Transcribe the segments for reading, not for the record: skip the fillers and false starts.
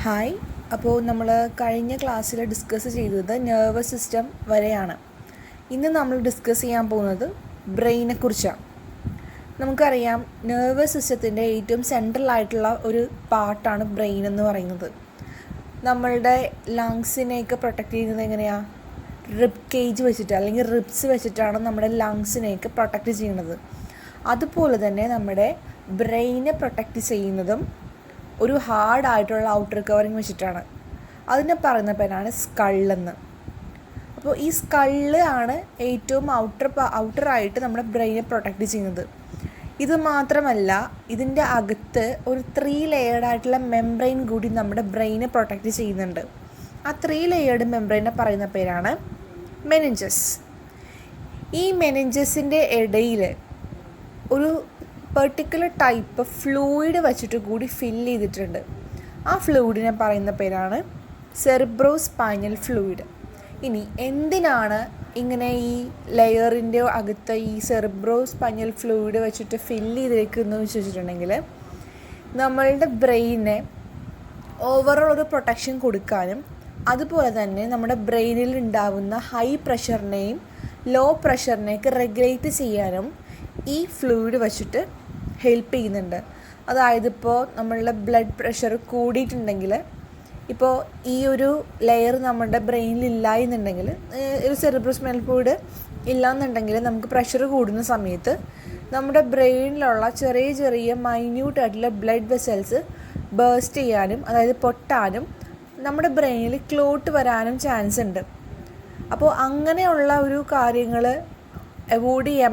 Hi. അപ്പോൾ നമ്മൾ കഴിഞ്ഞ ക്ലാസ്സിൽ ഡിസ്കസ് ചെയ്തത് നെർവസ് സിസ്റ്റം വരെയാണ്. ഇന്ന് നമ്മൾ ഡിസ്കസ് ചെയ്യാൻ പോകുന്നത് ബ്രെയിനെക്കുറിച്ചാണ്. നമുക്കറിയാം, നെർവസ് സിസ്റ്റത്തിൻ്റെ ഏറ്റവും സെൻട്രൽ ആയിട്ടുള്ള ഒരു പാർട്ടാണ് ബ്രെയിൻ എന്ന് പറയുന്നത്. നമ്മളുടെ ലങ്സിനെയൊക്കെ പ്രൊട്ടക്റ്റ് ചെയ്യുന്നത് എങ്ങനെയാണ്? റിബ് കേജ് വെച്ചിട്ട് അല്ലെങ്കിൽ റിബ്സ് വെച്ചിട്ടാണ് നമ്മുടെ ലങ്സിനെയൊക്കെ പ്രൊട്ടക്റ്റ് ചെയ്യുന്നത്. അതുപോലെ തന്നെ നമ്മുടെ ബ്രെയിനെ പ്രൊട്ടക്റ്റ് ചെയ്യുന്നതും ഒരു ഹാർഡായിട്ടുള്ള ഔട്ടർ കവറിങ് വെച്ചിട്ടാണ്. അതിനെ പറയുന്ന പേരാണ് സ്കള്ളെന്ന്. അപ്പോൾ ഈ സ്കള്ള് ആണ് ഏറ്റവും ഔട്ടറായിട്ട് നമ്മുടെ ബ്രെയിനെ പ്രൊട്ടക്റ്റ് ചെയ്യുന്നത്. ഇത് മാത്രമല്ല, ഇതിൻ്റെ അകത്ത് ഒരു 3 ലെയേർഡ് ആയിട്ടുള്ള മെംബ്രെയിൻ കൂടി നമ്മുടെ ബ്രെയിനെ പ്രൊട്ടക്റ്റ് ചെയ്യുന്നുണ്ട്. ആ 3 ലെയേർഡ് മെംബ്രെയിനെ പറയുന്ന പേരാണ് മെനിഞ്ചസ്. ഈ മെനിഞ്ചസിൻ്റെ ഇടയിൽ ഒരു പെർട്ടിക്കുലർ ടൈപ്പ് ഫ്ലൂയിഡ് വെച്ചിട്ട് കൂടി ഫില്ല് ചെയ്തിട്ടുണ്ട്. ആ ഫ്ലൂയിഡിനെ പറയുന്ന പേരാണ് സെറിബ്രോ സ്പൈനൽ ഫ്ലൂയിഡ്. ഇനി എന്തിനാണ് ഇങ്ങനെ ഈ ലെയറിൻ്റെ അകത്ത് ഈ സെറിബ്രോ സ്പൈനൽ ഫ്ലൂയിഡ് വെച്ചിട്ട് ഫില്ല് ചെയ്തിരിക്കുന്നതെന്ന് വെച്ചിട്ടുണ്ടെങ്കിൽ, നമ്മളുടെ ബ്രെയിനെ ഓവറോൾ ഒരു പ്രൊട്ടക്ഷൻ കൊടുക്കാനും അതുപോലെ തന്നെ നമ്മുടെ ബ്രെയിനിൽ ഉണ്ടാകുന്ന ഹൈ പ്രഷറിനെയും ലോ പ്രഷറിനെയൊക്കെ റെഗുലേറ്റ് ചെയ്യാനും ഈ ഫ്ലൂയിഡ് വെച്ചിട്ട് ഹെൽപ്പ് ചെയ്യുന്നുണ്ട്. അതായത് ഇപ്പോൾ നമ്മളുടെ ബ്ലഡ് പ്രഷർ കൂടിയിട്ടുണ്ടെങ്കിൽ, ഇപ്പോൾ ഈ ഒരു ലെയർ നമ്മുടെ ബ്രെയിനിൽ ഇല്ല എന്നുണ്ടെങ്കിൽ, ഒരു സെറിബ്രോ സ്പൈനൽ ഫ്ലൂയിഡ് ഇല്ല എന്നുണ്ടെങ്കിൽ, നമുക്ക് പ്രഷർ കൂടുന്ന സമയത്ത് നമ്മുടെ ബ്രെയിനിലുള്ള ചെറിയ ചെറിയ മൈന്യൂട്ടായിട്ടുള്ള ബ്ലഡ് വെസൽസ് ബേസ്റ്റ് ചെയ്യാനും, അതായത് പൊട്ടാനും, നമ്മുടെ ബ്രെയിനിൽ ക്ലോട്ട് വരാനും ചാൻസ് ഉണ്ട്. അപ്പോൾ അങ്ങനെയുള്ള ഒരു കാര്യങ്ങൾ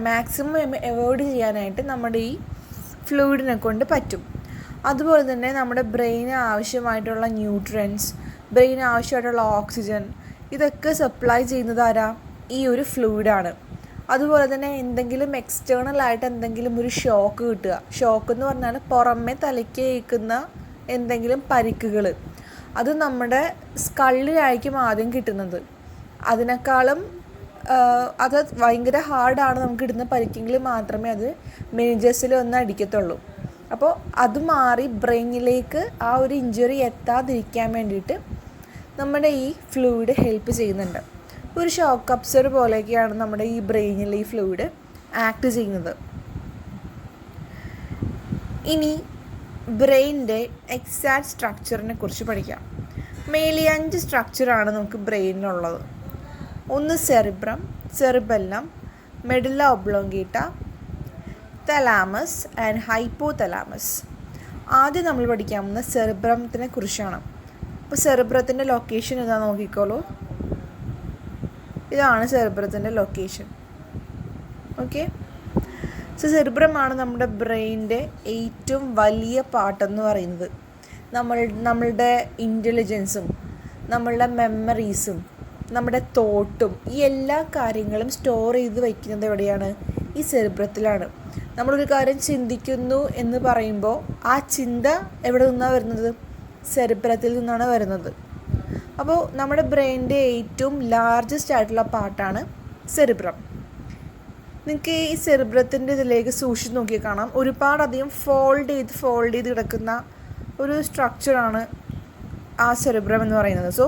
മാക്സിമം അവോയ്ഡ് ചെയ്യാനായിട്ട് നമ്മുടെ ഈ ഫ്ലൂയിഡിനെ കൊണ്ട് പറ്റും. അതുപോലെ തന്നെ നമ്മുടെ ബ്രെയിന് ആവശ്യമായിട്ടുള്ള ന്യൂട്രിയൻസ്, ബ്രെയിന് ആവശ്യമായിട്ടുള്ള ഓക്സിജൻ, ഇതൊക്കെ സപ്ലൈ ചെയ്യുന്നത് ആരാ? ഈ ഒരു ഫ്ലൂയിഡാണ്. അതുപോലെ തന്നെ എന്തെങ്കിലും എക്സ്റ്റേണലായിട്ട് എന്തെങ്കിലും ഒരു ഷോക്ക് കിട്ടുക, ഷോക്ക് എന്ന് പറഞ്ഞാൽ പുറമെ തലയ്ക്ക് ഏൽക്കുന്ന എന്തെങ്കിലും പരിക്കുകൾ, അത് നമ്മുടെ സ്കള്ളിലായിരിക്കും ആദ്യം കിട്ടുന്നത്. അതിനേക്കാളും അത് ഭയങ്കര ഹാർഡാണ് നമുക്ക് ഇടുന്ന പരിക്കെങ്കിൽ മാത്രമേ അത് മെനിഞ്ചസിൽ ഒന്ന് അടിക്കത്തുള്ളൂ. അപ്പോൾ അത് മാറി ബ്രെയിനിലേക്ക് ആ ഒരു ഇഞ്ചുറി എത്താതിരിക്കാൻ വേണ്ടിയിട്ട് നമ്മുടെ ഈ ഫ്ലൂയിഡ് ഹെൽപ്പ് ചെയ്യുന്നുണ്ട്. ഒരു ഷോക്ക് അബ്സോർബർ പോലെയൊക്കെയാണ് നമ്മുടെ ഈ ബ്രെയിനിൽ ഈ ഫ്ലൂയിഡ് ആക്ട് ചെയ്യുന്നത്. ഇനി ബ്രെയിനിൻ്റെ എക്സാക്ട് സ്ട്രക്ചറിനെ കുറിച്ച് പഠിക്കാം. മെയിൻലി 5 സ്ട്രക്ചറാണ് നമുക്ക് ബ്രെയിനിലുള്ളത്. ഒന്ന് cerebrum, cerebellum, medulla oblongata, thalamus and hypothalamus. ആദ്യം നമ്മൾ പഠിക്കാൻ പോകുന്ന സെറിബ്രത്തിനെ കുറിച്ചാണ്. അപ്പോൾ സെറിബ്രത്തിൻ്റെ ലൊക്കേഷൻ ഇതാ, നോക്കിക്കോളൂ. ഇതാണ് സെറിബ്രത്തിൻ്റെ ലൊക്കേഷൻ. ഓക്കെ. സോ സെറിബ്രമാണ് നമ്മുടെ ബ്രെയിനിൻ്റെ ഏറ്റവും വലിയ പാർട്ടെന്ന് പറയുന്നത്. നമ്മളുടെ ഇൻ്റലിജൻസും നമ്മളുടെ മെമ്മറീസും നമ്മുടെ തോട്ടും ഈ എല്ലാ കാര്യങ്ങളും സ്റ്റോർ ചെയ്ത് വയ്ക്കുന്നത് എവിടെയാണ്? ഈ സെറിബ്രത്തിലാണ്. നമ്മളൊരു കാര്യം ചിന്തിക്കുന്നു എന്ന് പറയുമ്പോൾ ആ ചിന്ത എവിടെ നിന്നാണ് വരുന്നത്? സെറിബ്രത്തിൽ നിന്നാണ് വരുന്നത്. അപ്പോൾ നമ്മുടെ ബ്രെയിനിൻ്റെ ഏറ്റവും ലാർജസ്റ്റ് ആയിട്ടുള്ള പാർട്ടാണ് സെറിബ്രം. നിങ്ങൾക്ക് ഈ സെറിബ്രത്തിൻ്റെ ഇതിലേക്ക് സൂക്ഷിച്ച് നോക്കിയാൽ കാണാം, ഒരുപാടധികം ഫോൾഡ് ചെയ്ത് കിടക്കുന്ന ഒരു സ്ട്രക്ചറാണ് ആ സെറിബ്രം എന്ന് പറയുന്നത്. സോ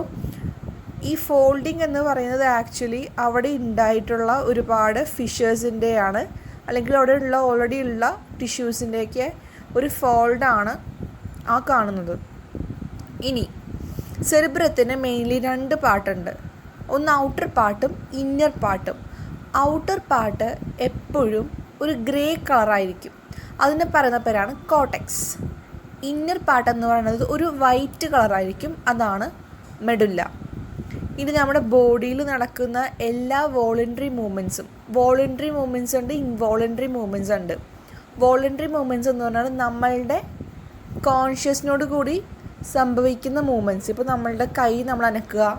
ഈ ഫോൾഡിങ് എന്ന് പറയുന്നത് ആക്ച്വലി അവിടെ ഉണ്ടായിട്ടുള്ള ഒരുപാട് ഫിഷേഴ്സിൻ്റെയാണ്, അല്ലെങ്കിൽ അവിടെ ഓൾറെഡി ഉള്ള ടിഷ്യൂസിൻ്റെയൊക്കെ ഒരു ഫോൾഡാണ് ആ കാണുന്നത്. ഇനി സെറിബ്രത്തിന് മെയിൻലി 2 പാർട്ടുണ്ട്. ഒന്ന് ഔട്ടർ പാർട്ടും ഇന്നർ പാർട്ടും. ഔട്ടർ പാർട്ട് എപ്പോഴും ഒരു ഗ്രേ കളറായിരിക്കും. അതിനെ പറയുന്ന പേരാണ് കോർട്ടെക്സ്. ഇന്നർ പാർട്ട് എന്ന് പറയുന്നത് ഒരു വൈറ്റ് കളറായിരിക്കും. അതാണ് മെഡുല്ല. ഇത് നമ്മുടെ ബോഡിയിൽ നടക്കുന്ന എല്ലാ വോളണ്ടറി മൂവ്മെൻറ്റ്സ് ഉണ്ട്, ഇൻവോളണ്ടറി മൂവ്മെൻറ്റ്സ് ഉണ്ട്. വോളണ്ടറി മൂവ്മെൻറ്റ്സ് എന്ന് പറഞ്ഞാൽ നമ്മളുടെ കോൺഷ്യസ്നോട് കൂടി സംഭവിക്കുന്ന മൂവ്മെൻറ്റ്സ്. ഇപ്പോൾ നമ്മളുടെ കൈ നമ്മൾ അനക്കുക,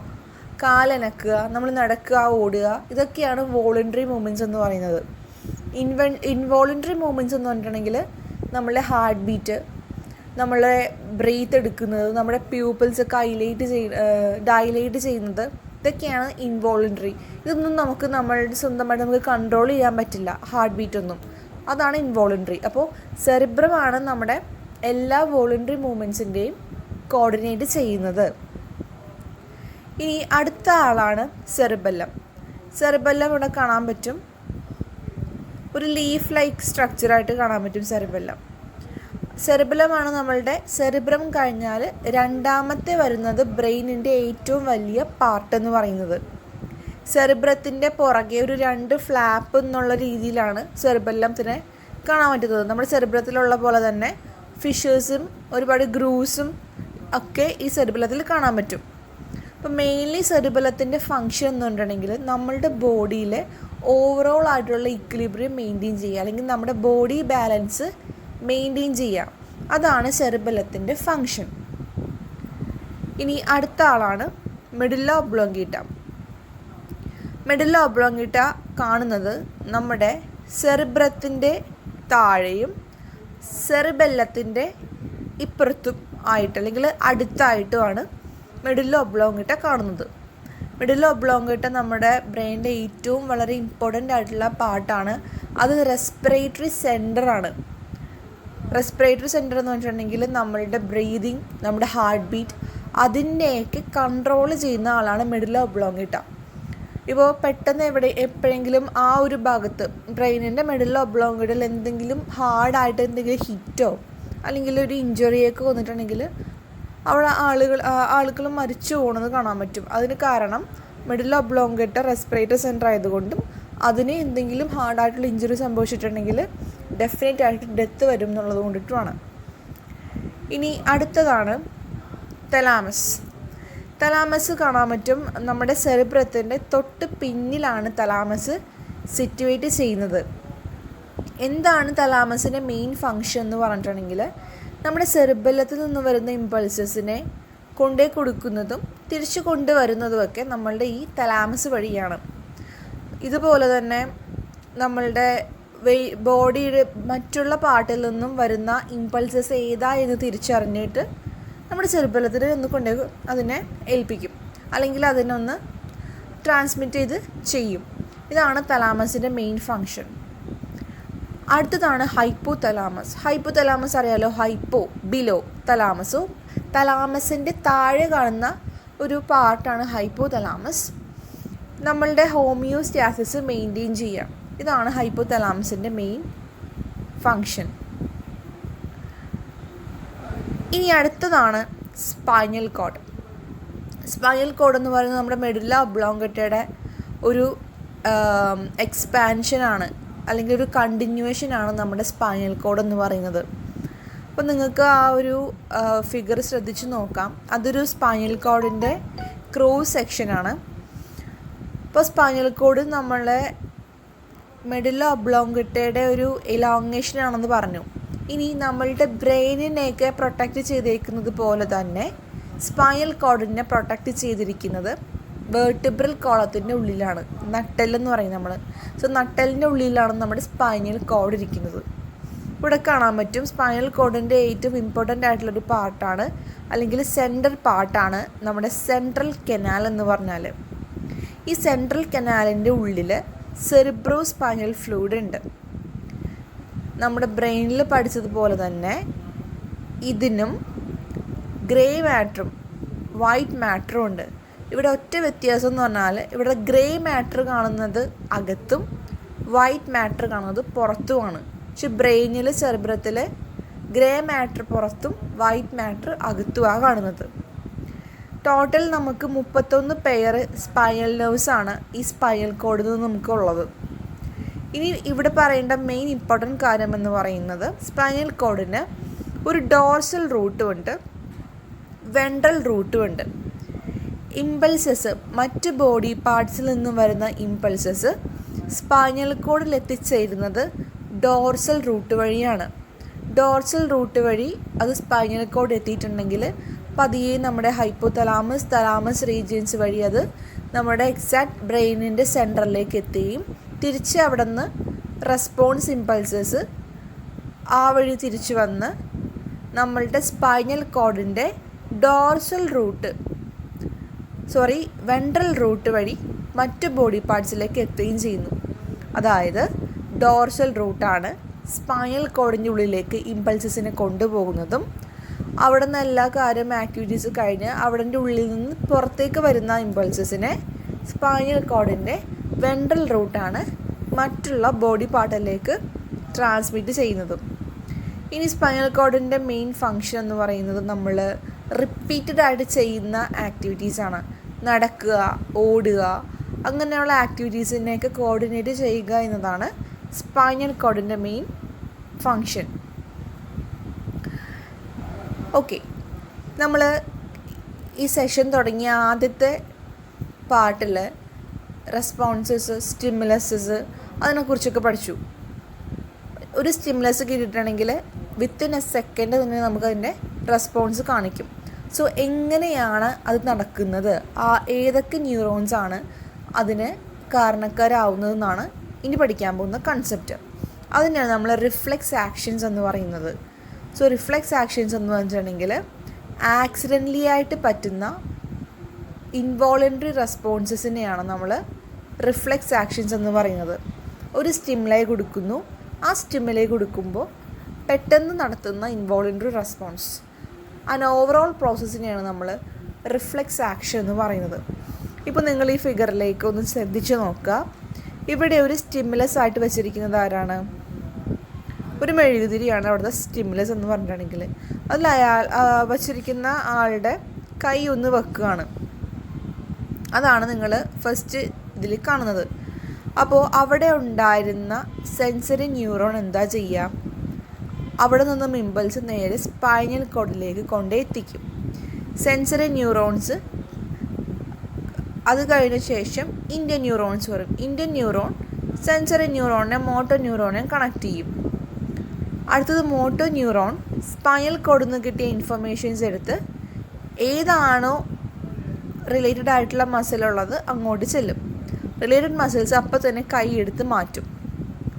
കാലനക്കുക, നമ്മൾ നടക്കുക, ഓടുക, ഇതൊക്കെയാണ് വോളണ്ടറി മൂവ്മെൻറ്റ്സ് എന്ന് പറയുന്നത്. ഇൻവോളണ്ടറി മൂവ്മെൻറ്റ്സ് എന്ന് പറഞ്ഞിട്ടുണ്ടെങ്കിൽ നമ്മളുടെ ഹാർട്ട് ബീറ്റ്, നമ്മളെ ബ്രീത്ത് എടുക്കുന്നത്, നമ്മുടെ പ്യൂപ്പിൾസൊക്കെ ഡൈലേറ്റ് ചെയ്യുന്നത്, ഇതൊക്കെയാണ് ഇൻവോളണ്ടറി. ഇതൊന്നും നമ്മളുടെ സ്വന്തമായിട്ട് നമുക്ക് കൺട്രോൾ ചെയ്യാൻ പറ്റില്ല, ഹാർട്ട് ബീറ്റൊന്നും. അതാണ് ഇൻവോളണ്ടറി. അപ്പോൾ സെറിബ്രമാണ് നമ്മുടെ എല്ലാ വോളണ്ടറി മൂവ്മെൻറ്റ്സിൻ്റെയും കോർഡിനേറ്റ് ചെയ്യുന്നത്. ഇനി അടുത്ത ആളാണ് സെറിബെല്ലം. സെറിബെല്ലം ഇവിടെ കാണാൻ പറ്റും, ഒരു ലീഫ് ലൈക്ക് സ്ട്രക്ചറായിട്ട് കാണാൻ പറ്റും സെറിബെല്ലം. സെറിബെല്ലമാണ് നമ്മളുടെ സെറിബ്രം കഴിഞ്ഞാൽ രണ്ടാമത്തെ വരുന്നത് ബ്രെയിനിൻ്റെ ഏറ്റവും വലിയ പാർട്ട് എന്ന് പറയുന്നത്. സെറിബ്രത്തിൻ്റെ പുറകെ ഒരു 2 ഫ്ലാപ്പ് എന്നുള്ള രീതിയിലാണ് സെറിബെല്ലത്തിനെ കാണാൻ പറ്റുന്നത്. നമ്മുടെ സെറിബ്രത്തിലുള്ള പോലെ തന്നെ ഫിഷേഴ്സും ഒരുപാട് ഗ്രൂസും ഒക്കെ ഈ സെറിബെല്ലത്തിൽ കാണാൻ പറ്റും. അപ്പോൾ മെയിൻലി സെറിബെല്ലത്തിൻ്റെ ഫങ്ഷൻ എന്ന് പറഞ്ഞിട്ടുണ്ടെങ്കിൽ നമ്മളുടെ ബോഡിയിലെ ഓവറോൾ ആയിട്ടുള്ള ഇക്വിലിബ്രിയം മെയിൻറ്റെയിൻ ചെയ്യുക, അല്ലെങ്കിൽ നമ്മുടെ ബോഡി ബാലൻസ് മെയിൻറ്റെയിൻ ചെയ്യുക. അതാണ് സെറിബെല്ലത്തിൻ്റെ ഫങ്ഷൻ. ഇനി അടുത്ത ആളാണ് മെഡുല്ല ഒബ്ലോംഗേറ്റ. മെഡുല്ല ഒബ്ലോംഗേറ്റ കാണുന്നത് നമ്മുടെ സെറിബ്രത്തിൻ്റെ താഴെയും സെറിബെല്ലത്തിൻ്റെ ഇപ്പുറത്തും ആയിട്ട്, അല്ലെങ്കിൽ അടുത്തായിട്ടുമാണ് മെഡുല്ല ഒബ്ലോംഗേറ്റ കാണുന്നത്. മെഡുല്ല ഒബ്ലോംഗേറ്റ നമ്മുടെ ബ്രെയിനിൻ്റെ ഏറ്റവും വളരെ ഇമ്പോർട്ടൻ്റ് ആയിട്ടുള്ള പാർട്ടാണ്. അത് റെസ്പിറേറ്ററി സെൻറ്ററാണ്. റെസ്പിറേറ്ററി സെൻറ്റർ എന്ന് പറഞ്ഞിട്ടുണ്ടെങ്കിൽ നമ്മളുടെ ബ്രീതിങ്, നമ്മുടെ ഹാർട്ട് ബീറ്റ്, അതിനെയൊക്കെ കൺട്രോൾ ചെയ്യുന്ന ആളാണ് മെഡുല്ല ഒബ്ലോംഗേറ്റ. ഇപ്പോൾ പെട്ടെന്ന് എപ്പോഴെങ്കിലും ആ ഒരു ഭാഗത്ത് ബ്രെയിനിൻ്റെ മെഡുല്ല ഒബ്ലോംഗേറ്റയിൽ എന്തെങ്കിലും ഹാർഡായിട്ട് എന്തെങ്കിലും ഹിറ്റോ അല്ലെങ്കിൽ ഒരു ഇഞ്ചുറിയൊക്കെ വന്നിട്ടുണ്ടെങ്കിൽ അവിടെ ആളുകൾ മരിച്ചു പോകുന്നത് കാണാൻ പറ്റും. അതിന് കാരണം മെഡുല്ല ഒബ്ലോംഗേറ്റ റെസ്പിറേറ്ററി സെൻറ്റർ ആയതുകൊണ്ടും അതിന് എന്തെങ്കിലും ഹാർഡായിട്ടുള്ള ഇഞ്ചുറി സംഭവിച്ചിട്ടുണ്ടെങ്കിൽ ഡെഫിനറ്റ് ആയിട്ട് ഡെത്ത് വരും എന്നുള്ളത് കൊണ്ടിട്ടുമാണ്. ഇനി അടുത്തതാണ് തലാമസ്. തലാമസ് കാണാൻ പറ്റും, നമ്മുടെ സെറിബ്രത്തിൻ്റെ തൊട്ട് പിന്നിലാണ് തലാമസ് സിറ്റുവേറ്റ് ചെയ്യുന്നത്. എന്താണ് തലാമസിൻ്റെ മെയിൻ ഫങ്ഷൻ എന്ന് പറഞ്ഞിട്ടുണ്ടെങ്കിൽ നമ്മുടെ സെറിബെല്ലത്തിൽ നിന്ന് വരുന്ന ഇമ്പൾസസിനെ കൊണ്ടേ കൊടുക്കുന്നതും തിരിച്ചു കൊണ്ടുവരുന്നതുമൊക്കെ നമ്മളുടെ ഈ തലാമസ് വഴിയാണ്. ഇതുപോലെ തന്നെ നമ്മളുടെ ബോഡിയുടെ മറ്റുള്ള പാർട്ടിൽ നിന്നും വരുന്ന ഇമ്പൾസസ് ഏതാ എന്ന് തിരിച്ചറിഞ്ഞിട്ട് നമ്മുടെ സെറിബെല്ലത്തിൽ ഒന്ന് കൊണ്ടേ അതിനെ ഏൽപ്പിക്കും, അല്ലെങ്കിൽ അതിനൊന്ന് ട്രാൻസ്മിറ്റ് ചെയ്ത് ചെയ്യും. ഇതാണ് തലാമസിൻ്റെ മെയിൻ ഫങ്ഷൻ. അടുത്തതാണ് ഹൈപ്പോ തലാമസ്. ഹൈപ്പോ തലാമസ് അറിയാലോ, ഹൈപ്പോ ബിലോ, തലാമസോ തലാമസിൻ്റെ താഴെ കാണുന്ന ഒരു പാർട്ടാണ് ഹൈപ്പോ തലാമസ്. നമ്മളുടെ ഹോമിയോസ്റ്റാസിസ് മെയിൻറ്റെയിൻ ചെയ്യുക. ഇതാണ് ഹൈപ്പോ തലാമസിൻ്റെ മെയിൻ ഫങ്ഷൻ. ഇനി അടുത്തതാണ് സ്പൈനൽ കോഡ്. സ്പൈനൽ കോഡ് എന്ന് പറയുന്നത് നമ്മുടെ മെഡുല്ല ഒബ്ലോംഗേറ്റയുടെ ഒരു എക്സ്പാൻഷനാണ്, അല്ലെങ്കിൽ ഒരു കണ്ടിന്യൂവേഷനാണ് നമ്മുടെ സ്പൈനൽ കോഡ് എന്ന് പറയുന്നത്. അപ്പോൾ നിങ്ങൾക്ക് ആ ഒരു ഫിഗർ ശ്രദ്ധിച്ച് നോക്കാം. അതൊരു സ്പൈനൽ കോഡിൻ്റെ ക്രോസ് സെക്ഷനാണ്. അപ്പോൾ സ്പൈനൽ കോഡ് നമ്മളെ മെഡുല്ല ഒബ്ലോംഗേറ്റയുടെ ഒരു എലോങ്ങേഷൻ ആണെന്ന് പറഞ്ഞു. ഇനി നമ്മളുടെ ബ്രെയിനിനെയൊക്കെ പ്രൊട്ടക്റ്റ് ചെയ്തേക്കുന്നത് പോലെ തന്നെ സ്പൈനൽ കോഡിനെ പ്രൊട്ടക്റ്റ് ചെയ്തിരിക്കുന്നത് വേർട്ടിബ്രൽ കോളത്തിൻ്റെ ഉള്ളിലാണ്, നട്ടെല്ലെന്ന് പറയും നമ്മൾ. സോ നട്ടെല്ലിൻ്റെ ഉള്ളിലാണ് നമ്മുടെ സ്പൈനൽ കോഡ് ഇരിക്കുന്നത്. ഇവിടെ കാണാൻ പറ്റും, സ്പൈനൽ കോഡിൻ്റെ ഏറ്റവും ഇമ്പോർട്ടൻ്റ് ആയിട്ടുള്ളൊരു പാർട്ടാണ്, അല്ലെങ്കിൽ സെൻട്രൽ പാർട്ടാണ് നമ്മുടെ സെൻട്രൽ കനാൽ എന്ന് പറഞ്ഞാൽ. ഈ സെൻട്രൽ കനാലിൻ്റെ ഉള്ളിൽ സെറിബ്രോ സ്പൈനൽ ഫ്ലൂയിഡ് ഉണ്ട്. നമ്മുടെ ബ്രെയിനിൽ പഠിച്ചതുപോലെ തന്നെ ഇതിനും ഗ്രേ മാറ്ററും വൈറ്റ് മാറ്ററും ഉണ്ട്. ഇവിടെ ഒറ്റ വ്യത്യാസം എന്ന് പറഞ്ഞാൽ ഇവിടെ ഗ്രേ മാറ്റർ കാണുന്നത് അകത്തും വൈറ്റ് മാറ്റർ കാണുന്നത് പുറത്തുമാണ്. പക്ഷെ ബ്രെയിനിൽ സെറിബ്രത്തിൽ ഗ്രേ മാറ്റർ പുറത്തും വൈറ്റ് മാറ്റർ അകത്തുമാണ് കാണുന്നത്. ടോട്ടൽ നമുക്ക് 31 പെയർ സ്പൈനൽ നെർവ്സാണ് ഈ സ്പൈനൽ കോഡിൽ നിന്ന് നമുക്കുള്ളത്. ഇനി ഇവിടെ പറയേണ്ട മെയിൻ ഇമ്പോർട്ടൻറ്റ് കാര്യം എന്ന് പറയുന്നത് സ്പൈനൽ കോഡിന് ഒരു ഡോർസൽ റൂട്ടും ഉണ്ട്, വെൻട്രൽ റൂട്ടും ഉണ്ട്. ഇമ്പൾസസ്, മറ്റ് ബോഡി പാർട്സിൽ നിന്നും വരുന്ന ഇമ്പൾസസ് സ്പൈനൽ കോഡിൽ എത്തിച്ചേരുന്നത് ഡോർസൽ റൂട്ട് വഴിയാണ്. ഡോർസൽ റൂട്ട് വഴി അത് സ്പൈനൽ കോഡ് എത്തിയിട്ടുണ്ടെങ്കിൽ പതിയെ നമ്മുടെ ഹൈപ്പോ തലാമസ്, തലാമസ് റീജിയൻസ് വഴി അത് നമ്മുടെ എക്സാക്ട് ബ്രെയിനിൻ്റെ സെൻറ്ററിലേക്ക് എത്തുകയും തിരിച്ച് അവിടെ നിന്ന് റെസ്പോൺസ് ഇമ്പൾസസ് ആ വഴി തിരിച്ചു വന്ന് നമ്മളുടെ സ്പൈനൽ കോഡിൻ്റെ വെൻട്രൽ റൂട്ട് വഴി മറ്റ് ബോഡി പാർട്സിലേക്ക് എത്തുകയും ചെയ്യുന്നു. അതായത് ഡോർസൽ റൂട്ടാണ് സ്പൈനൽ കോഡിൻ്റെ ഉള്ളിലേക്ക് ഇമ്പൾസസിനെ കൊണ്ടുപോകുന്നതും അവിടെ നിന്ന് എല്ലാ കാര്യം ആക്ടിവിറ്റീസ് കഴിഞ്ഞ് അവിടെ ഉള്ളിൽ നിന്ന് പുറത്തേക്ക് വരുന്ന ഇമ്പൾസസിനെ സ്പൈനൽ കോഡിൻ്റെ വെൻട്രൽ റൂട്ടാണ് മറ്റുള്ള ബോഡി പാർട്ടിലേക്ക് ട്രാൻസ്മിറ്റ് ചെയ്യുന്നത്. ഇനി സ്പൈനൽ കോഡിൻ്റെ മെയിൻ ഫങ്ഷൻ എന്ന് പറയുന്നത് നമ്മൾ റിപ്പീറ്റഡ് ആയിട്ട് ചെയ്യുന്ന ആക്ടിവിറ്റീസാണ്. നടക്കുക, ഓടുക, അങ്ങനെയുള്ള ആക്ടിവിറ്റീസിനെയൊക്കെ കോർഡിനേറ്റ് ചെയ്യുക എന്നതാണ് സ്പൈനൽ കോഡിൻ്റെ മെയിൻ ഫങ്ഷൻ. ഓക്കെ, നമ്മൾ ഈ സെഷൻ തുടങ്ങിയ ആദ്യത്തെ പാർട്ടിൽ റെസ്പോൺസസ്, സ്റ്റിമുലസസ് അതിനെക്കുറിച്ചൊക്കെ പഠിച്ചു. ഒരു സ്റ്റിമുലസ് കിട്ടിയിട്ടുണ്ടെങ്കിൽ വിത്തിൻ എ സെക്കൻഡ് തന്നെ നമുക്കതിൻ്റെ റെസ്പോൺസ് കാണിക്കും. സോ എങ്ങനെയാണ് അത് നടക്കുന്നത്, ഏതൊക്കെ ന്യൂറോൺസാണ് അതിന് കാരണക്കാരാവുന്നതെന്നാണ് ഇനി പഠിക്കാൻ പോകുന്ന കൺസെപ്റ്റ്. അതിനാണ് നമ്മൾ റിഫ്ലെക്സ് ആക്ഷൻസ് എന്ന് പറയുന്നത്. സോ റിഫ്ലെക്സ് ആക്ഷൻസ് എന്ന് പറഞ്ഞിട്ടുണ്ടെങ്കിൽ ആക്സിഡൻ്റലി ആയിട്ട് പറ്റുന്ന ഇൻവോളണ്ടറി റെസ്പോൺസസിനെയാണ് നമ്മൾ റിഫ്ലെക്സ് ആക്ഷൻസ് എന്ന് പറയുന്നത്. ഒരു സ്റ്റിമുലൈ കൊടുക്കുന്നു, ആ സ്റ്റിമുലൈ കൊടുക്കുമ്പോൾ പെട്ടെന്ന് നടത്തുന്ന ഇൻവോളണ്ടറി റെസ്പോൺസ്, ഓവറോൾ പ്രോസസ്സിനെയാണ് നമ്മൾ റിഫ്ലെക്സ് ആക്ഷൻ എന്ന് പറയുന്നത്. ഇപ്പോൾ നിങ്ങൾ ഈ ഫിഗറിലേക്ക് ഒന്ന് ശ്രദ്ധിച്ച് നോക്കുക. ഇവിടെ ഒരു സ്റ്റിമുലസ് ആയിട്ട് വെച്ചിരിക്കുന്നത് ആരാണ്? ഒരു മെഴുകുതിരിയാണ് അവിടുത്തെ സ്റ്റിമുലസ് എന്ന് പറഞ്ഞിട്ടുണ്ടെങ്കിൽ. അതിൽ വച്ചിരിക്കുന്ന ആളുടെ കൈ ഒന്ന് വെക്കുകയാണ്. അതാണ് നിങ്ങൾ ഫസ്റ്റ് ഇതിൽ കാണുന്നത്. അപ്പോൾ അവിടെ ഉണ്ടായിരുന്ന സെൻസറി ന്യൂറോൺ എന്താ ചെയ്യുക? അവിടെ നിന്നും ഇമ്പൾസ് നേരെ സ്പൈനൽ കോഡിലേക്ക് കൊണ്ടെത്തിക്കും. സെൻസറി ന്യൂറോൺസ് അത് കഴിഞ്ഞ ശേഷം ഇന്ത്യൻ ന്യൂറോൺസ് വരും. ഇന്ത്യൻ ന്യൂറോൺ സെൻസറി ന്യൂറോണിനെ മോട്ടോ ന്യൂറോണിനെ കണക്ട് ചെയ്യും. അടുത്തത് മോട്ടോ ന്യൂറോൺ സ്പൈനൽ കോഡിൽ നിന്ന് കിട്ടിയ ഇൻഫർമേഷൻസ് എടുത്ത് ഏതാണോ റിലേറ്റഡ് ആയിട്ടുള്ള മസിലുള്ളത് അങ്ങോട്ട് ചെല്ലും. റിലേറ്റഡ് മസിൽസ് അപ്പോൾ തന്നെ കൈ എടുത്ത് മാറ്റും.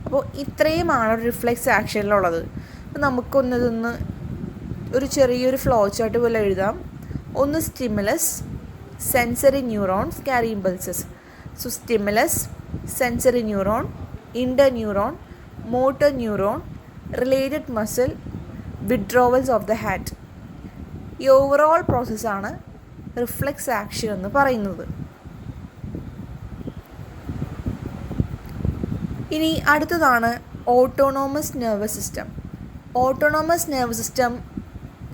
അപ്പോൾ ഇത്രയുമാണ് റിഫ്ലെക്സ് ആക്ഷനിലുള്ളത്. അപ്പോൾ നമുക്കൊന്നിതൊന്ന് ഒരു ചെറിയൊരു ഫ്ലോ ചാർട്ട് പോലെ എഴുതാം. ഒന്ന് stimulus, sensory neurons carry impulses. So stimulus, sensory neuron, Inter neuron, motor neuron, related muscle, withdrawals of the hand. ഈ ഓവറോൾ പ്രോസസ്സാണ് റിഫ്ലെക്സ് ആക്ഷൻ എന്ന് പറയുന്നത്. ഇനി അടുത്തതാണ് autonomous nervous system. Autonomous nervous system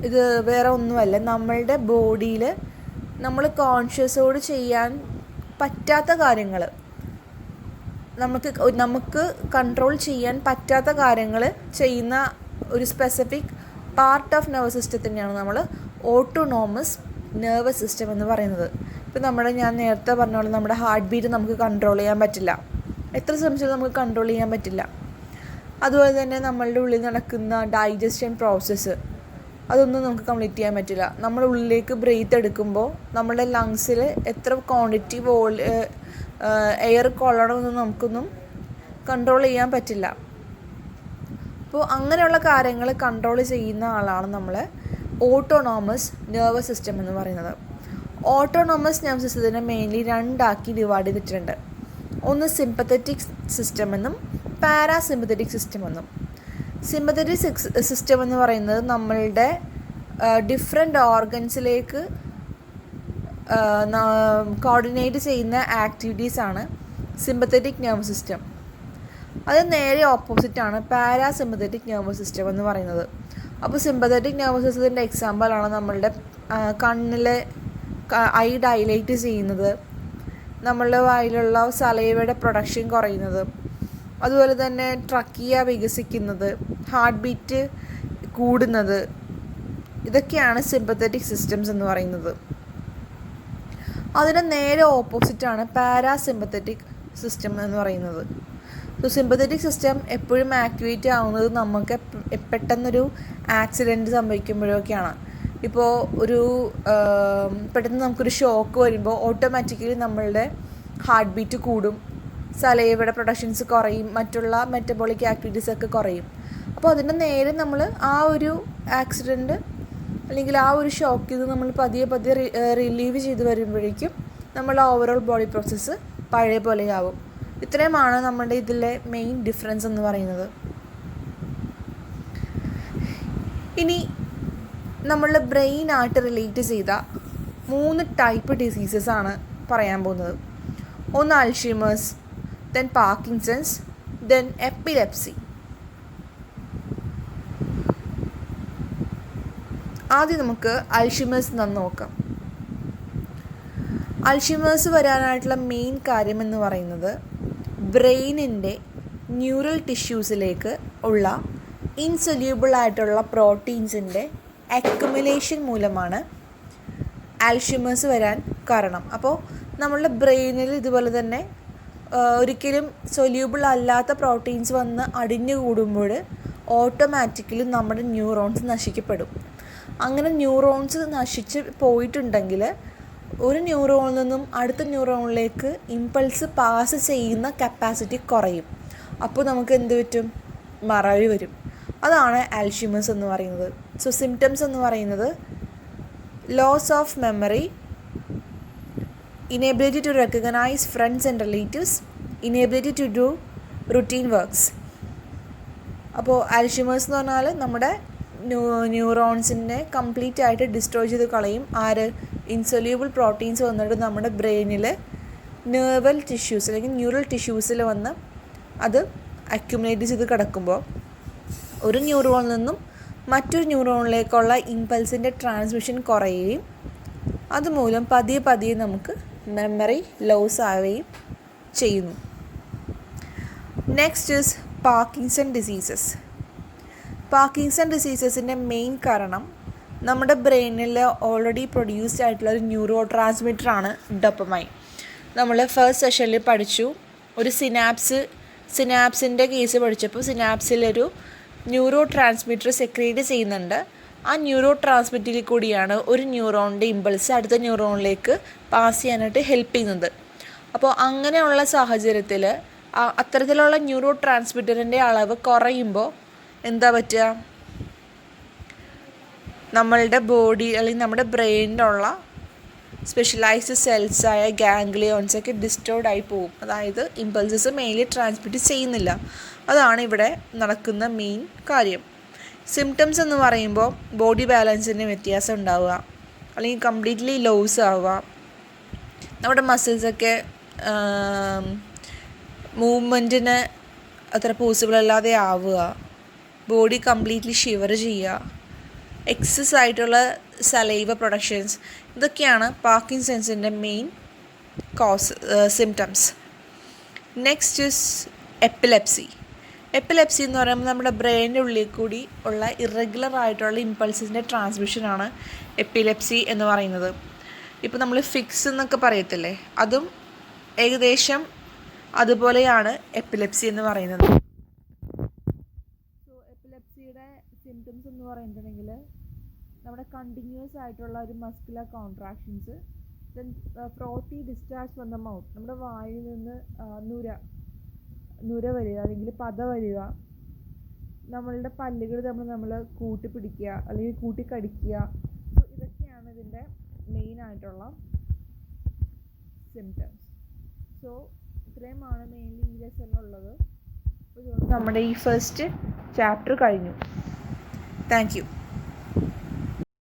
ഇത് വേറെ ഒന്നുമല്ല, നമ്മളുടെ ബോഡിയിൽ നമ്മൾ കോൺഷ്യസോട് ചെയ്യാൻ പറ്റാത്ത കാര്യങ്ങൾ, നമുക്ക് കൺട്രോൾ ചെയ്യാൻ പറ്റാത്ത കാര്യങ്ങൾ ചെയ്യുന്ന ഒരു സ്പെസിഫിക് പാർട്ട് ഓഫ് നെർവസ് സിസ്റ്റത്തിനെയാണ് നമ്മൾ ഓട്ടോണോമസ് നെർവസ് സിസ്റ്റം എന്ന് പറയുന്നത്. ഇപ്പോൾ ഞാൻ നേരത്തെ പറഞ്ഞ പോലെ നമ്മുടെ ഹാർട്ട് ബീറ്റ് നമുക്ക് കൺട്രോൾ ചെയ്യാൻ പറ്റില്ല, എത്ര ശ്രമിച്ചാലും നമുക്ക് കൺട്രോൾ ചെയ്യാൻ പറ്റില്ല. അതുപോലെ തന്നെ നമ്മളുടെ ഉള്ളിൽ നടക്കുന്ന ഡൈജഷൻ പ്രോസസ്സ് അതൊന്നും നമുക്ക് കംപ്ലീറ്റ് ചെയ്യാൻ പറ്റില്ല. നമ്മുടെ ഉള്ളിലേക്ക് ബ്രീത്ത് എടുക്കുമ്പോൾ നമ്മുടെ ലങ്സിൽ എത്ര ക്വാണ്ടിറ്റി എയർ കൊള്ളണമെന്ന് നമുക്കൊന്നും കൺട്രോൾ ചെയ്യാൻ പറ്റില്ല. അപ്പോൾ അങ്ങനെയുള്ള കാര്യങ്ങൾ കൺട്രോൾ ചെയ്യുന്ന ആളാണ് നമ്മൾ ഓട്ടോണോമസ് നെർവസ് സിസ്റ്റം എന്ന് പറയുന്നത്. ഓട്ടോണോമസ് നെർവസ് സിസ്റ്റത്തിനെ മെയിൻലി രണ്ടാക്കി ഡിവൈഡ് ചെയ്തിട്ടുണ്ട്. ഒന്ന് സിമ്പത്തറ്റിക് സിസ്റ്റം എന്നും പാരാസിമ്പത്തറ്റിക് സിസ്റ്റം എന്നും. സിമ്പത്തറ്റിക് സിസ്റ്റം എന്ന് പറയുന്നത് നമ്മളുടെ ഡിഫറെൻ്റ് ഓർഗൻസിലേക്ക് കോർഡിനേറ്റ് ചെയ്യുന്ന ആക്ടിവിറ്റീസാണ് സിമ്പത്തറ്റിക് നെർവസ് സിസ്റ്റം. അത് നേരെ ഓപ്പോസിറ്റാണ് പാരാസിമ്പത്തറ്റിക് നെർവസ് സിസ്റ്റം എന്ന് പറയുന്നത്. അപ്പോൾ സിമ്പത്തറ്റിക് നെർവസ് സിസ്റ്റത്തിൻ്റെ എക്സാമ്പിളാണ് നമ്മളുടെ കണ്ണിലെ ഐ ഡൈലേറ്റ് ചെയ്യുന്നത്, നമ്മളുടെ വായിലുള്ള സലൈവയുടെ പ്രൊഡക്ഷൻ കുറയുന്നത്, അതുപോലെ തന്നെ ട്രക്കിയ വികസിക്കുന്നത്, ഹാർട്ട് ബീറ്റ് കൂടുന്നത്, ഇതൊക്കെയാണ് സിമ്പത്തറ്റിക് സിസ്റ്റംസ് എന്ന് പറയുന്നത്. അതിന് നേരെ ഓപ്പോസിറ്റാണ് പാരാസിമ്പത്തറ്റിക് സിസ്റ്റം എന്ന് പറയുന്നത്. സോ സിമ്പത്തറ്റിക് സിസ്റ്റം എപ്പോഴും ആക്ടിവേറ്റ് ആവുന്നത് നമുക്ക് പെട്ടെന്നൊരു ആക്സിഡൻറ്റ് സംഭവിക്കുമ്പോഴൊക്കെയാണ്. ഇപ്പോൾ പെട്ടെന്ന് നമുക്കൊരു ഷോക്ക് വരുമ്പോൾ ഓട്ടോമാറ്റിക്കലി നമ്മളുടെ ഹാർട്ട് ബീറ്റ് കൂടും, സലൈവയുടെ പ്രൊഡക്ഷൻസ് കുറയും, മറ്റുള്ള മെറ്റബോളിക് ആക്ടിവിറ്റീസൊക്കെ കുറയും. അപ്പോൾ അതിൻ്റെ നേരെ നമ്മൾ ആ ഒരു ആക്സിഡൻറ്റ് അല്ലെങ്കിൽ ആ ഒരു ഷോക്കിൽ നിന്ന് നമ്മൾ പതിയെ റിലീവ് ചെയ്ത് വരുമ്പോഴേക്കും നമ്മളുടെ ഓവറോൾ ബോഡി പ്രോസസ്സ് പഴയ പോലെയാവും. ഇത്രയുമാണ് നമ്മുടെ ഇതിലെ മെയിൻ ഡിഫറൻസ് എന്ന് പറയുന്നത്. ഇനി നമ്മളുടെ ബ്രെയിനായിട്ട് റിലേറ്റ് ചെയ്ത 3 ടൈപ്പ് ഡിസീസസ് ആണ് പറയാൻ പോകുന്നത്. ഒന്ന് Alzheimer's, then Parkinson's, then epilepsy. ആദ്യം നമുക്ക് അൽഷിമേഴ്സ് നോക്കാം. അൽഷിമേഴ്സ് വരാനായിട്ടുള്ള മെയിൻ കാര്യം എന്ന് പറയുന്നത് ബ്രെയിനിൻ്റെ ന്യൂറൽ ടിഷ്യൂസിലേക്ക് ഉള്ള ഇൻസൊല്യൂബിൾ ആയിട്ടുള്ള പ്രോട്ടീൻസിൻ്റെ അക്യുമുലേഷൻ മൂലമാണ് അൽഷിമേഴ്സ് വരാൻ കാരണം. അപ്പോൾ നമ്മളുടെ ബ്രെയിനിൽ ഇതുപോലെ തന്നെ ഒരിക്കലും സൊല്യൂബിൾ അല്ലാത്ത പ്രോട്ടീൻസ് വന്ന് അടിഞ്ഞു കൂടുമ്പോൾ ഓട്ടോമാറ്റിക്കലി നമ്മുടെ ന്യൂറോൺസ് നശിക്കപ്പെടും. അങ്ങനെ ന്യൂറോൺസ് നശിച്ച് പോയിട്ടുണ്ടെങ്കിൽ ഒരു ന്യൂറോണിൽ നിന്നും അടുത്ത ന്യൂറോണിലേക്ക് ഇമ്പൾസ് പാസ് ചെയ്യുന്ന കപ്പാസിറ്റി കുറയും. അപ്പോൾ നമുക്ക് എന്ത് പറ്റും? മറവി വരും. അതാണ് അൽഷിമേഴ്സ് എന്ന് പറയുന്നത്. സോ സിംറ്റംസ് എന്ന് പറയുന്നത് loss of memory, inability to recognize friends and relatives, inability to do routine works. അപ്പോൾ അൽഷിമേഴ്സ് എന്ന് പറഞ്ഞാൽ നമ്മുടെ ന്യൂറോൺസിനെ കംപ്ലീറ്റ് ആയിട്ട് ഡിസ്ട്രോയ് ചെയ്ത് കളയും. ഇൻസൊല്യൂബിൾ പ്രോട്ടീൻസ് വന്നിട്ട് നമ്മുടെ ബ്രെയിനിൽ നെർവൽ ടിഷ്യൂസ് അല്ലെങ്കിൽ ന്യൂറൽ ടിഷ്യൂസിൽ വന്ന് അത് അക്യുമുലേറ്റ് ചെയ്ത് കിടക്കുമ്പോൾ ഒരു ന്യൂറോണിൽ നിന്നും മറ്റൊരു ന്യൂറോണിലേക്കുള്ള ഇമ്പൾസിൻ്റെ ട്രാൻസ്മിഷൻ കുറയുകയും അതുമൂലം പതിയെ നമുക്ക് മെമ്മറി ലോസ് ആവുകയും ചെയ്യുന്നു. Next is Parkinson diseases. Parkinson ഡിസീസസിൻ്റെ മെയിൻ കാരണം നമ്മുടെ ബ്രെയിനിൽ ഓൾറെഡി പ്രൊഡ്യൂസ്ഡ് ആയിട്ടുള്ള ഒരു ന്യൂറോ ട്രാൻസ്മിറ്ററാണ് ഡോപ്പമൈൻ. നമ്മൾ ഫസ്റ്റ് സെഷനിൽ പഠിച്ചു. ഒരു സിനാപ്സിൻ്റെ കേസ് പഠിച്ചപ്പോൾ സിനാപ്സിലൊരു ന്യൂറോ ട്രാൻസ്മിറ്റർ സെക്രീറ്റ് ചെയ്യുന്നുണ്ട്. ആ ന്യൂറോ ട്രാൻസ്മിറ്ററിൽ കൂടിയാണ് ഒരു ന്യൂറോണിൻ്റെ ഇമ്പൾസ് അടുത്ത ന്യൂറോണിലേക്ക് പാസ് ചെയ്യാനായിട്ട് ഹെൽപ്പ് ചെയ്യുന്നത്. അപ്പോൾ അങ്ങനെയുള്ള സാഹചര്യത്തിൽ അത്തരത്തിലുള്ള ന്യൂറോ ട്രാൻസ്മിറ്ററിൻ്റെ അളവ് കുറയുമ്പോൾ എന്താ പറ്റുക? നമ്മളുടെ ബോഡി അല്ലെങ്കിൽ നമ്മുടെ ബ്രെയിനിലുള്ള സ്പെഷ്യലൈസ്ഡ് സെൽസായ ഗാംഗ്ലിയോൺസൊക്കെ ഡിസ്റ്റോർഡ് ആയി പോകും. അതായത് ഇമ്പൾസസ് മെയിൻലി ട്രാൻസ്മിറ്റ് ചെയ്യുന്നില്ല. അതാണ് ഇവിടെ നടക്കുന്ന മെയിൻ കാര്യം. സിംറ്റംസ് എന്ന് പറയുമ്പോൾ ബോഡി ബാലൻസിന് വ്യത്യാസം ഉണ്ടാവുക, അല്ലെങ്കിൽ കംപ്ലീറ്റ്ലി ലോസ് ആവുക, നമ്മുടെ മസിൽസൊക്കെ മൂവ്മെൻറ്റിന് അത്ര പോസിബിൾ അല്ലാതെ ആവുക, ബോഡി കംപ്ലീറ്റ്ലി ഷിവർ ചെയ്യുക, എക്സസ് ആയിട്ടുള്ള സലൈവ പ്രൊഡക്ഷൻസ്, ഇതൊക്കെയാണ് പാർക്കിൻസൺസിൻ്റെ main symptoms. Next is epilepsy. Epilepsy എന്ന് പറയുമ്പോൾ നമ്മുടെ ബ്രെയിനിൻ്റെ ഉള്ളിൽ കൂടി ഉള്ള ഇറഗുലർ ആയിട്ടുള്ള ഇമ്പൾസിൻ്റെ ട്രാൻസ്മിഷനാണ് എപ്പിലെപ്സി എന്ന് പറയുന്നത്. ഇപ്പോൾ നമ്മൾ ഫിക്സ് എന്നൊക്കെ പറയത്തില്ലേ, അതും ഏകദേശം അതുപോലെയാണ് എപ്പിലെപ്സി എന്ന് പറയുന്നത്. സോ എപ്പിലെപ്സിയുടെ സിംറ്റംസ് എന്ന് പറഞ്ഞിട്ടുണ്ടെങ്കിൽ നമ്മുടെ കണ്ടിന്യൂസ് ആയിട്ടുള്ള ഒരു muscular contractions, then frothy discharge from the mouth, നമ്മുടെ വായിൽ നിന്ന് നുര വരിക അല്ലെങ്കിൽ പത വരിക, നമ്മളുടെ പല്ലുകൾ നമ്മൾ കൂട്ടിപ്പിടിക്കുക അല്ലെങ്കിൽ കൂട്ടിക്കടിക്കുക. സോ ഇതൊക്കെയാണ് ഇതിൻ്റെ മെയിനായിട്ടുള്ള സിംറ്റംസ്. സോ ഇത്രയുമാണ് മെയിൻലി ഈ ലെസണിലുള്ളത്. അപ്പോൾ നമ്മുടെ ഈ ഫസ്റ്റ് ചാപ്റ്റർ കഴിഞ്ഞു. Thank you.